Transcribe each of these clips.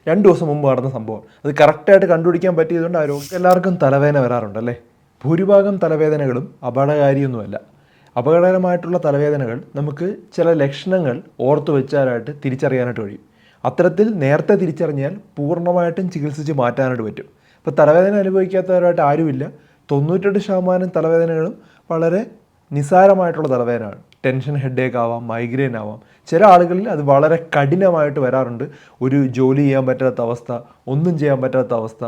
2 ദിവസം മുമ്പ് നടന്ന സംഭവം. അത് കറക്റ്റായിട്ട് കണ്ടുപിടിക്കാൻ പറ്റിയതുകൊണ്ട് ആ രോഗം എല്ലാവർക്കും തലവേദന വരാറുണ്ടല്ലേ. ഭൂരിഭാഗം തലവേദനകളും അപകടകാരിയൊന്നുമല്ല. അപകടകരമായിട്ടുള്ള തലവേദനകൾ നമുക്ക് ചില ലക്ഷണങ്ങൾ ഓർത്തു വെച്ചാലായിട്ട് തിരിച്ചറിയാനായിട്ട് കഴിയും. അത്തരത്തിൽ നേരത്തെ തിരിച്ചറിഞ്ഞാൽ പൂർണ്ണമായിട്ടും ചികിത്സിച്ച് മാറ്റാനായിട്ട് പറ്റും. ഇപ്പോൾ തലവേദന അനുഭവിക്കാത്തവരായിട്ട് ആരുമില്ല. 98% തലവേദനകളും വളരെ നിസ്സാരമായിട്ടുള്ള തലവേദനയാണ്. ടെൻഷൻ ഹെഡേക്ക് ആവാം, മൈഗ്രെയിൻ ആവാം. ചില ആളുകളിൽ അത് വളരെ കഠിനമായിട്ട് വരാറുണ്ട്. ഒരു ജോലി ചെയ്യാൻ പറ്റാത്ത അവസ്ഥ, ഒന്നും ചെയ്യാൻ പറ്റാത്ത അവസ്ഥ,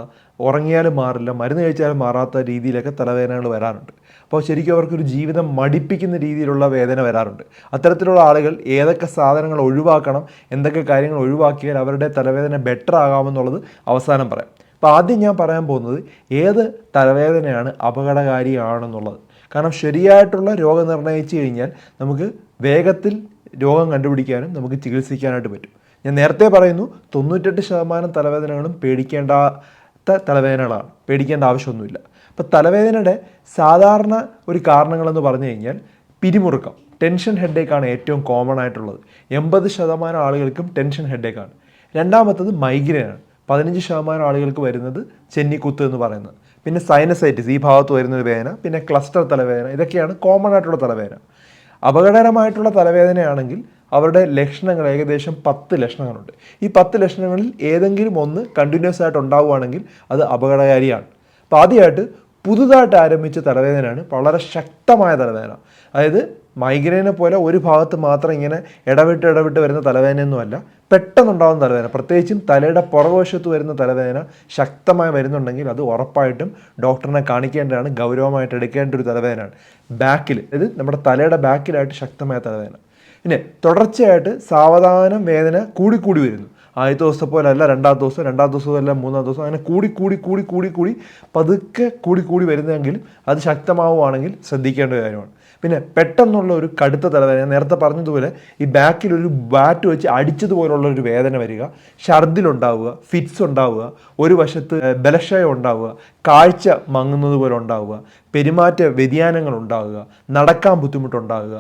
ഉറങ്ങിയാലും മാറില്ല, മരുന്ന് കഴിച്ചാലും മാറാത്ത രീതിയിലൊക്കെ തലവേദനകൾ വരാറുണ്ട്. അപ്പോൾ ശരിക്കും അവർക്കൊരു ജീവിതം മടിപ്പിക്കുന്ന രീതിയിലുള്ള വേദന വരാറുണ്ട്. അത്തരത്തിലുള്ള ആളുകൾ ഏതൊക്കെ സാധനങ്ങൾ ഒഴിവാക്കണം, എന്തൊക്കെ കാര്യങ്ങൾ ഒഴിവാക്കിയാൽ അവരുടെ തലവേദന ബെറ്റർ ആകാമെന്നുള്ളത് അവസാനം പറയാം. അപ്പോൾ ആദ്യം ഞാൻ പറയാൻ പോകുന്നത് ഏത് തലവേദനയാണ് അപകടകാരിയാണെന്നുള്ളത്. കാരണം ശരിയായിട്ടുള്ള രോഗം നിർണ്ണയിച്ചു കഴിഞ്ഞാൽ നമുക്ക് വേഗത്തിൽ രോഗം കണ്ടുപിടിക്കാനും നമുക്ക് ചികിത്സിക്കാനായിട്ട് പറ്റും. ഞാൻ നേരത്തെ പറയുന്നു 98% തലവേദനകളും പേടിക്കേണ്ടാത്ത തലവേദനകളാണ്, പേടിക്കേണ്ട ആവശ്യമൊന്നുമില്ല. അപ്പോൾ തലവേദനയുടെ സാധാരണ ഒരു കാരണങ്ങളെന്ന് പറഞ്ഞു കഴിഞ്ഞാൽ പിരിമുറുക്കം, ടെൻഷൻ ഹെഡേക്കാണ് ഏറ്റവും കോമൺ ആയിട്ടുള്ളത്. 80% ആളുകൾക്കും ടെൻഷൻ ഹെഡേക്കാണ്. രണ്ടാമത്തത് മൈഗ്രെയിനാണ്. 15% ആളുകൾക്ക് വരുന്നത് ചെന്നിക്കുത്ത് എന്ന് പറയുന്നത്. പിന്നെ സൈനസൈറ്റിസ്, ഈ ഭാഗത്ത് വരുന്നൊരു വേദന, പിന്നെ ക്ലസ്റ്റർ തലവേദന, ഇതൊക്കെയാണ് കോമൺ ആയിട്ടുള്ള തലവേദന. അപകടകരമായിട്ടുള്ള തലവേദനയാണെങ്കിൽ അവരുടെ ലക്ഷണങ്ങൾ ഏകദേശം 10 ലക്ഷണങ്ങളുണ്ട്. ഈ 10 ലക്ഷണങ്ങളിൽ ഏതെങ്കിലും ഒന്ന് കണ്ടിന്യൂസ് ആയിട്ട് ഉണ്ടാവുകയാണെങ്കിൽ അത് അപകടകാരിയാണ്. അപ്പോൾ ആദ്യമായിട്ട് പുതുതായിട്ട് ആരംഭിച്ച തലവേദനയാണ് വളരെ ശക്തമായ തലവേദന. അതായത് മൈഗ്രെയിനെ പോലെ ഒരു ഭാഗത്ത് മാത്രം ഇങ്ങനെ ഇടവിട്ട് വരുന്ന തലവേദനയൊന്നുമല്ല, പെട്ടെന്നുണ്ടാകുന്ന തലവേദന. പ്രത്യേകിച്ചും തലയുടെ പുറകുവശത്ത് വരുന്ന തലവേദന ശക്തമായി വരുന്നുണ്ടെങ്കിൽ അത് ഉറപ്പായിട്ടും ഡോക്ടറിനെ കാണിക്കേണ്ടതാണ്, ഗൗരവമായിട്ട് എടുക്കേണ്ട ഒരു തലവേദനയാണ്. ബാക്കിൽ, ഇത് നമ്മുടെ തലയുടെ ബാക്കിലായിട്ട് ശക്തമായ തലവേദന. പിന്നെ തുടർച്ചയായിട്ട് സാവധാനം വേദന കൂടിക്കൂടി വരുന്നു. ആദ്യത്തെ ദിവസത്തെ പോലെ അല്ല, രണ്ടാമത്തെ ദിവസം അല്ല, മൂന്നാമത്തെ ദിവസം, അങ്ങനെ കൂടി പതുക്കെ കൂടി വരുന്നതെങ്കിൽ അത് ശക്തമാവുകയാണെങ്കിൽ ശ്രദ്ധിക്കേണ്ട ഒരു കാര്യമാണ്. പിന്നെ പെട്ടെന്നുള്ള ഒരു കടുത്ത തലവേദന, നേരത്തെ പറഞ്ഞതുപോലെ ഈ ബാക്കിൽ ഒരു ബാറ്റ് വെച്ച് അടിച്ചതുപോലുള്ള ഒരു വേദന വരിക, ഛർദിലുണ്ടാവുക, ഫിറ്റ്സ് ഉണ്ടാവുക, ഒരു വശത്ത് ബലക്ഷയം ഉണ്ടാവുക, കാഴ്ച മങ്ങുന്നത് പോലെ ഉണ്ടാവുക, പെരുമാറ്റ വ്യതിയാനങ്ങൾ ഉണ്ടാവുക, നടക്കാൻ ബുദ്ധിമുട്ടുണ്ടാവുക,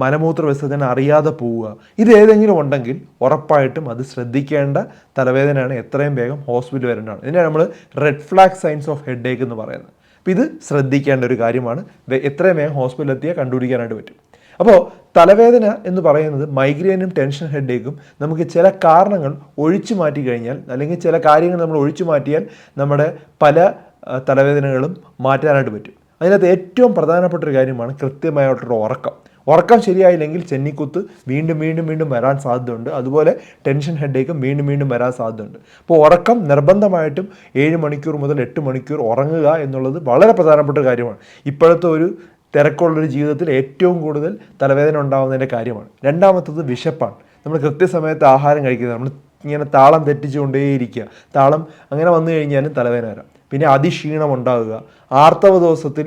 മലമൂത്ര വിസർജനം അറിയാതെ പോവുക, ഇതേതെങ്കിലും ഉണ്ടെങ്കിൽ ഉറപ്പായിട്ടും അത് ശ്രദ്ധിക്കേണ്ട തലവേദനയാണ്. എത്രയും വേഗം ഹോസ്പിറ്റൽ വരേണ്ടതാണ്. ഇതിനെ നമ്മൾ red flag signs of headache എന്ന് പറയുന്നത്. അപ്പോൾ ഇത് ശ്രദ്ധിക്കേണ്ട ഒരു കാര്യമാണ്. എത്രയും വേഗം ഹോസ്പിറ്റലിൽ എത്തിയാൽ കണ്ടുപിടിക്കാനായിട്ട് പറ്റും. അപ്പോൾ തലവേദന എന്ന് പറയുന്നത് മൈഗ്രെയിനും ടെൻഷൻ ഹെഡേക്കും നമുക്ക് ചില കാരണങ്ങൾ ഒഴിച്ചു മാറ്റി കഴിഞ്ഞാൽ, അല്ലെങ്കിൽ ചില കാര്യങ്ങൾ നമ്മൾ ഒഴിച്ചു മാറ്റിയാൽ നമ്മുടെ പല തലവേദനകളും മാറ്റാനായിട്ട് പറ്റും. അതിനകത്ത് ഏറ്റവും പ്രധാനപ്പെട്ട ഒരു കാര്യമാണ് കൃത്യമായിട്ടുള്ള ഉറക്കം ശരിയായില്ലെങ്കിൽ ചെന്നിക്കുത്ത് വീണ്ടും വരാൻ സാധ്യതയുണ്ട്. അതുപോലെ ടെൻഷൻ ഹെഡേക്കും വീണ്ടും വരാൻ സാധ്യതയുണ്ട്. അപ്പോൾ ഉറക്കം നിർബന്ധമായിട്ടും 7 മണിക്കൂർ മുതൽ 8 മണിക്കൂർ ഉറങ്ങുക എന്നുള്ളത് വളരെ പ്രധാനപ്പെട്ട ഒരു കാര്യമാണ്. ഇപ്പോഴത്തെ ഒരു തിരക്കുള്ളൊരു ജീവിതത്തിൽ ഏറ്റവും കൂടുതൽ തലവേദന ഉണ്ടാകുന്നതിൻ്റെ കാര്യമാണ്. രണ്ടാമത്തത് വിശപ്പാണ്. നമ്മൾ കൃത്യസമയത്ത് ആഹാരം കഴിക്കുന്നത്, നമ്മൾ ഇങ്ങനെ താളം തെറ്റിച്ചുകൊണ്ടേയിരിക്കുക, താളം അങ്ങനെ വന്നു കഴിഞ്ഞാലും തലവേദന വരാം. പിന്നെ അതിക്ഷീണം ഉണ്ടാവുക, ആർത്തവ ദിവസത്തിൽ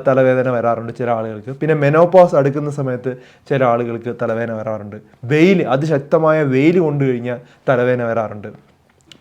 തലവേദന വരാറുണ്ട് ചില ആളുകൾക്ക്. പിന്നെ മെനോപോസ് അടുക്കുന്ന സമയത്ത് ചില ആളുകൾക്ക് തലവേദന വരാറുണ്ട്. അതിശക്തമായ വെയിൽ കൊണ്ടു കഴിഞ്ഞാൽ തലവേദന വരാറുണ്ട്.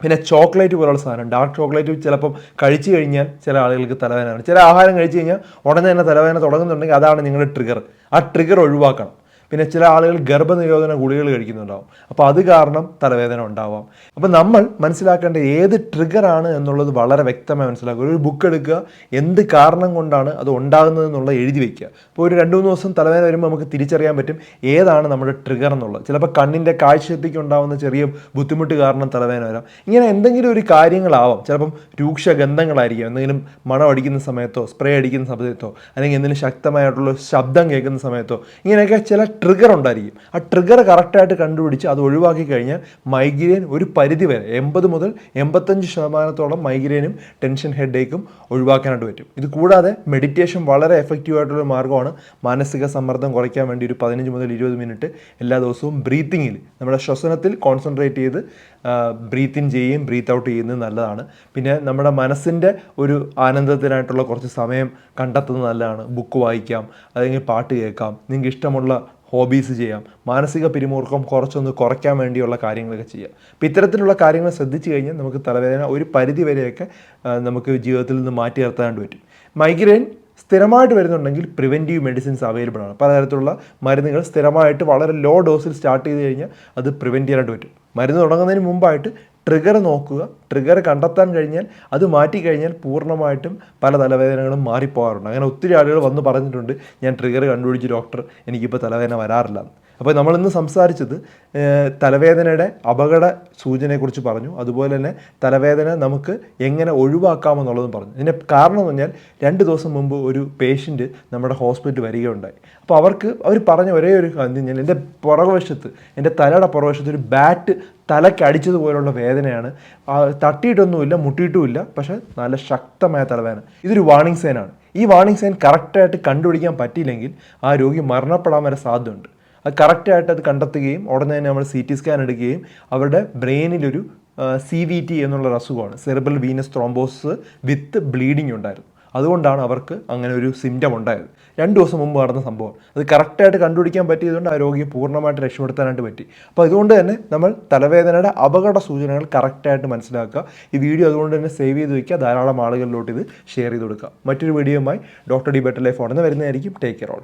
പിന്നെ ചോക്ലേറ്റ് പോലുള്ള സാധനം, ഡാർക്ക് ചോക്ലേറ്റ് ചിലപ്പം കഴിച്ചു കഴിഞ്ഞാൽ ചില ആളുകൾക്ക് തലവേദന വരും. ചില ആഹാരം കഴിച്ചു കഴിഞ്ഞാൽ ഉടനെ തന്നെ തലവേദന തുടങ്ങുന്നുണ്ടെങ്കിൽ അതാണ് നിങ്ങളുടെ ട്രിഗർ. ആ ട്രിഗർ ഒഴിവാക്കണം. പിന്നെ ചില ആളുകൾ ഗർഭനിരോധന ഗുളികൾ കഴിക്കുന്നുണ്ടാവും. അപ്പോൾ അത് കാരണം തലവേദന ഉണ്ടാവാം. അപ്പോൾ നമ്മൾ മനസ്സിലാക്കേണ്ട ഏത് ട്രിഗറാണ് എന്നുള്ളത് വളരെ വ്യക്തമായി മനസ്സിലാക്കുക. ഒരു ബുക്ക് എടുക്കുക, എന്ത് കാരണം കൊണ്ടാണ് അത് ഉണ്ടാകുന്നത് എന്നുള്ളത് എഴുതി വയ്ക്കുക. അപ്പോൾ ഒരു 2-3 ദിവസം തലവേദന വരുമ്പോൾ നമുക്ക് തിരിച്ചറിയാൻ പറ്റും ഏതാണ് നമ്മുടെ ട്രിഗർ എന്നുള്ളത്. ചിലപ്പോൾ കണ്ണിൻ്റെ കാഴ്ചശക്തിക്ക് ഉണ്ടാകുന്ന ചെറിയ ബുദ്ധിമുട്ട് കാരണം തലവേദന വരാം. ഇങ്ങനെ എന്തെങ്കിലും ഒരു കാര്യങ്ങളാവാം. ചിലപ്പം രൂക്ഷ ഗന്ധങ്ങളായിരിക്കും, എന്തെങ്കിലും മണം അടിക്കുന്ന സമയത്തോ, സ്പ്രേ അടിക്കുന്ന സമയത്തോ, അല്ലെങ്കിൽ എന്തെങ്കിലും ശക്തമായിട്ടുള്ള ശബ്ദം കേൾക്കുന്ന സമയത്തോ, ഇങ്ങനെയൊക്കെ ചില ട്രിഗർ ഉണ്ടായിരിക്കും. ആ ട്രിഗർ കറക്റ്റായിട്ട് കണ്ടുപിടിച്ച് അത് ഒഴിവാക്കി കഴിഞ്ഞാൽ മൈഗ്രെയിൻ ഒരു പരിധി വരെ 80 മുതൽ 85% മൈഗ്രെയിനും ടെൻഷൻ ഹെഡേക്കും ഒഴിവാക്കാനായിട്ട് പറ്റും. ഇത് കൂടാതെ മെഡിറ്റേഷൻ വളരെ എഫക്റ്റീവ് ആയിട്ടുള്ള മാർഗ്ഗമാണ്. മാനസിക സമ്മർദ്ദം കുറയ്ക്കാൻ വേണ്ടി ഒരു 15 മുതൽ 20 മിനിറ്റ് എല്ലാ ദിവസവും ബ്രീത്തിങ്ങിൽ, നമ്മുടെ ശ്വസനത്തിൽ കോൺസെൻട്രേറ്റ് ചെയ്ത് ബ്രീത്ത് ഇൻ ചെയ്യുകയും ബ്രീത്ത് ഔട്ട് ചെയ്യുന്നത് നല്ലതാണ്. പിന്നെ നമ്മുടെ മനസ്സിൻ്റെ ഒരു ആനന്ദത്തിനായിട്ടുള്ള കുറച്ച് സമയം കണ്ടെത്തുന്നത് നല്ലതാണ്. ബുക്ക് വായിക്കാം, അല്ലെങ്കിൽ പാട്ട് കേൾക്കാം, നിങ്ങൾക്ക് ഇഷ്ടമുള്ള ഹോബീസ് ചെയ്യാം, മാനസിക പിരിമുറുക്കം കുറച്ചൊന്ന് കുറയ്ക്കാൻ വേണ്ടിയുള്ള കാര്യങ്ങളൊക്കെ ചെയ്യാം. അപ്പോൾ ഇത്തരത്തിലുള്ള കാര്യങ്ങൾ ശ്രദ്ധിച്ചു കഴിഞ്ഞാൽ നമുക്ക് തലവേദന ഒരു പരിധി വരെയൊക്കെ നമുക്ക് ജീവിതത്തിൽ നിന്ന് മാറ്റി നിർത്താനായിട്ട് പറ്റും. മൈഗ്രെയിൻ സ്ഥിരമായിട്ട് വരുന്നുണ്ടെങ്കിൽ പ്രിവെൻറ്റീവ് മെഡിസിൻസ് അവൈലബിൾ ആണ്. പലതരത്തിലുള്ള മരുന്നുകൾ സ്ഥിരമായിട്ട് വളരെ ലോ ഡോസിൽ സ്റ്റാർട്ട് ചെയ്ത് കഴിഞ്ഞാൽ അത് പ്രിവെൻറ്റ് ചെയ്യാനായിട്ട് പറ്റും. മരുന്ന് തുടങ്ങുന്നതിന് മുമ്പായിട്ട് ട്രിഗർ നോക്കുക. ട്രിഗർ കണ്ടെത്താൻ കഴിഞ്ഞാൽ അത് മാറ്റിക്കഴിഞ്ഞാൽ പൂർണ്ണമായിട്ടും പല തലവേദനകളും മാറിപ്പോകാറുണ്ട്. അങ്ങനെ ഒത്തിരി ആളുകൾ വന്ന് പറഞ്ഞിട്ടുണ്ട്, ഞാൻ ട്രിഗർ കണ്ടുപിടിച്ച് ഡോക്ടർ എനിക്കിപ്പോൾ തലവേദന വരാറില്ല. അപ്പോൾ നമ്മളിന്ന് സംസാരിച്ചത് തലവേദനയുടെ അപകട സൂചനയെക്കുറിച്ച് പറഞ്ഞു. അതുപോലെ തന്നെ തലവേദന നമുക്ക് എങ്ങനെ ഒഴിവാക്കാമെന്നുള്ളതും പറഞ്ഞു. ഇതിൻ്റെ കാരണം എന്ന് പറഞ്ഞാൽ 2 ദിവസം മുമ്പ് ഒരു പേഷ്യൻറ്റ് നമ്മുടെ ഹോസ്പിറ്റലിൽ വരികയുണ്ടായി. അപ്പോൾ അവർ പറഞ്ഞ ഒരേ ഒരു കാര്യം ഞാൻ എൻ്റെ തലയുടെ പുറകുവശത്ത് ഒരു ബാറ്റ് തലയ്ക്ക് അടിച്ചതുപോലുള്ള വേദനയാണ്. തട്ടിയിട്ടൊന്നുമില്ല, മുട്ടിയിട്ടുമില്ല, പക്ഷേ നല്ല ശക്തമായ തലവേദന. ഇതൊരു വാർണിംഗ് സൈനാണ്. ഈ വാർണിംഗ് സൈൻ കറക്റ്റായിട്ട് കണ്ടുപിടിക്കാൻ പറ്റിയില്ലെങ്കിൽ ആ രോഗി മരണപ്പെടാൻ വരെ സാധ്യതയുണ്ട്. അത് കറക്റ്റായിട്ട് അത് കണ്ടെത്തുകയും ഉടനെ തന്നെ നമ്മൾ CT സ്കാൻ എടുക്കുകയും അവരുടെ ബ്രെയിനിലൊരു CVT എന്നുള്ളൊരു അസുഖമാണ്, cerebral venous thrombosis with bleeding ഉണ്ടായിരുന്നു. അതുകൊണ്ടാണ് അവർക്ക് അങ്ങനെ ഒരു സിംറ്റം ഉണ്ടായത്. 2 ദിവസം മുമ്പ് നടന്ന സംഭവം. അത് കറക്റ്റായിട്ട് കണ്ടുപിടിക്കാൻ പറ്റിയതുകൊണ്ട് ആ രോഗിയെ പൂർണ്ണമായിട്ട് രക്ഷപ്പെടുത്താനായിട്ട് പറ്റി. അപ്പോൾ അതുകൊണ്ട് തന്നെ നമ്മൾ തലവേദനയുടെ അപകട സൂചനകൾ കറക്റ്റായിട്ട് മനസ്സിലാക്കുക. ഈ വീഡിയോ അതുകൊണ്ട് തന്നെ സേവ് ചെയ്ത് വയ്ക്കുക. ധാരാളം ആളുകളിലോട്ട് ഇത് ഷെയർ ചെയ്ത് കൊടുക്കുക. മറ്റൊരു വീഡിയോയുമായി ഡോക്ടർ ഡി ബെറ്റർ ലൈഫ് ഉടനെ വരുന്നതായിരിക്കും. Take care all.